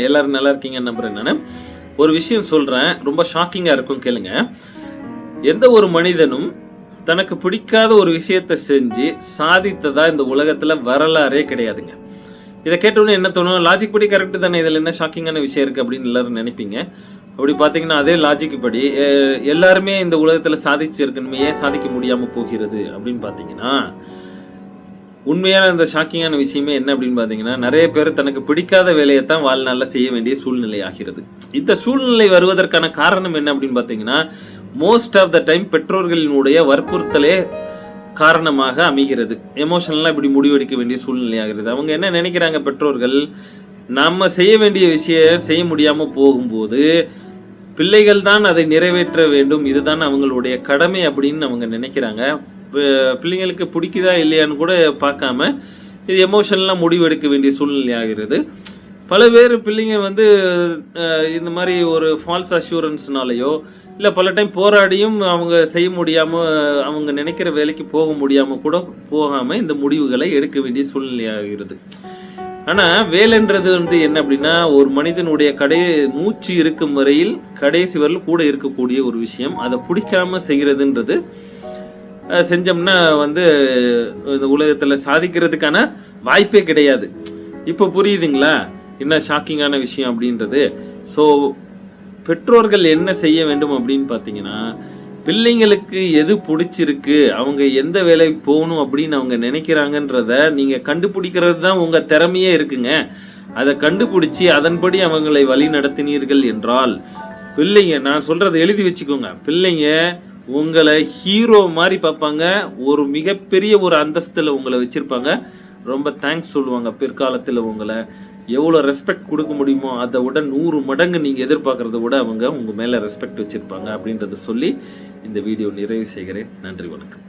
எல்லாரும் நல்லா இருக்கீங்கன்னு நம்புறேன் நானு. ஒரு விஷயம் சொல்றேன். ரொம்ப ஷாக்கிங்கா இருக்கும் கேளுங்க. எந்த ஒரு மனிதனும் தனக்கு பிடிக்காத ஒரு விஷயத்த செஞ்சு சாதித்ததா இந்த உலகத்துல வரலாறே கிடையாதுங்க. இத கேட்டவுடனே என்ன தோணும்? லாஜிக் படி கரெக்ட் தானே. இதுல என்ன ஷாக்கிங்கான விஷயம் இருக்கு அப்படின்னு எல்லாரும் நெனைப்பீங்க. அப்படி பார்த்தீங்கன்னா, அதே லாஜிக் படி எல்லாருமே இந்த உலகத்துல சாதிச்சிருக்கணுமே, ஏன் சாதிக்க முடியாம போகிறது அப்படின்னு பார்த்தீங்கன்னா, உண்மையான அந்த ஷாக்கிங்கான விஷயமே என்ன அப்படின்னு பார்த்தீங்கன்னா, நெறைய பேர் தனக்கு பிடிக்காத வேலைய தான் வாழ்நாள்ல செய்ய வேண்டிய சூழ்நிலை ஆகிறது. இந்த சூழ்நிலை வருவதற்கான காரணம் என்ன அப்படின்னு பார்த்தீங்கன்னா, மோஸ்ட் ஆஃப் த டைம் பெற்றோர்களினுடைய வற்புறுத்தலே காரணமாக அமைகிறது. எமோஷனலா இப்படி முடிவெடுக்க வேண்டிய சூழ்நிலை ஆகிறது. அவங்க என்ன நெனைக்கிறாங்க பெற்றோர்கள், நம்ம செய்ய வேண்டிய விஷயம் செய்ய முடியாம போகும்போது, பிள்ளைகள் தான் அதை நிறைவேற்ற வேண்டும். இதுதான் அவங்களுடைய கடமை அப்படின்னு அவங்க நெனைக்கிறாங்க. பிள்ளைங்களுக்கு பிடிக்குதா இல்லையான்னு கூட பார்க்காம, இது எமோஷனலா முடிவு எடுக்க வேண்டிய சூழ்நிலை ஆகிறது. பல பேர் பிள்ளைங்க வந்து இந்த மாரி ஒரு ஃபால்ஸ் அஷ்யூரன்ஸ்னாலயோ, இல்ல பல டைம் போராடியும் அவங்க செய்ய முடியாம, அவங்க நினைக்கிற வேலைக்கு போக முடியாம கூட போகாம இந்த முடிவுகளை எடுக்க வேண்டிய சூழ்நிலை ஆகிறது. ஆனா, வேலைன்றது வந்து என்ன அப்படின்னா, ஒரு மனிதனுடைய மூச்சு இருக்கும் வரையில் கடைசி வரலும் கூட இருக்கக்கூடிய ஒரு விஷயம். அத புடிக்காம செய்றதுன்றது செஞ்சோம்னா வந்து இந்த உலகத்துல சாதிக்கிறதுக்கான வாய்ப்பே கிடையாது. இப்ப புரியுதுங்களா? என்ன ஷாக்கிங்கான விஷயம் அப்படின்றது. ஸோ பெற்றோர்கள் என்ன செய்ய வேண்டும் அப்படின்னு பார்த்தீங்கன்னா, பிள்ளைங்களுக்கு எது புடிச்சிருக்கு, அவங்க எந்த வேலைக்கு போகணும் அப்படின்னு அவங்க நினைக்கிறாங்கன்றத நீங்க கண்டுபிடிக்கிறது தான் உங்க திறமையே இருக்குங்க. அத கண்டுபிடிச்சு அதன்படி அவங்களை வழி நடத்தினீர்கள் என்றால், பிள்ளைங்க நான் சொல்றத எழுதி வச்சுக்கோங்க. பிள்ளைங்க உங்கள ஹீரோ மாரி பார்ப்பாங்க. ஒரு மிகப்பெரிய ஒரு அந்தஸ்துல உங்கள வச்சிருப்பாங்க. ரொம்ப தேங்க்ஸ் சொல்லுவாங்க பிற்காலத்துல உங்கள. எவ்வளோ ரெஸ்பெக்ட் குடுக்க முடியுமோ, அத விட 100 மடங்கு நீங்க எதிர்பார்க்கிறத விட அவங்க உங்க மேல ரெஸ்பெக்ட் வச்சிருப்பாங்க அப்படின்றத சொல்லி, இந்த வீடியோ நிறைவு செய்கிறேன். நன்றி, வணக்கம்.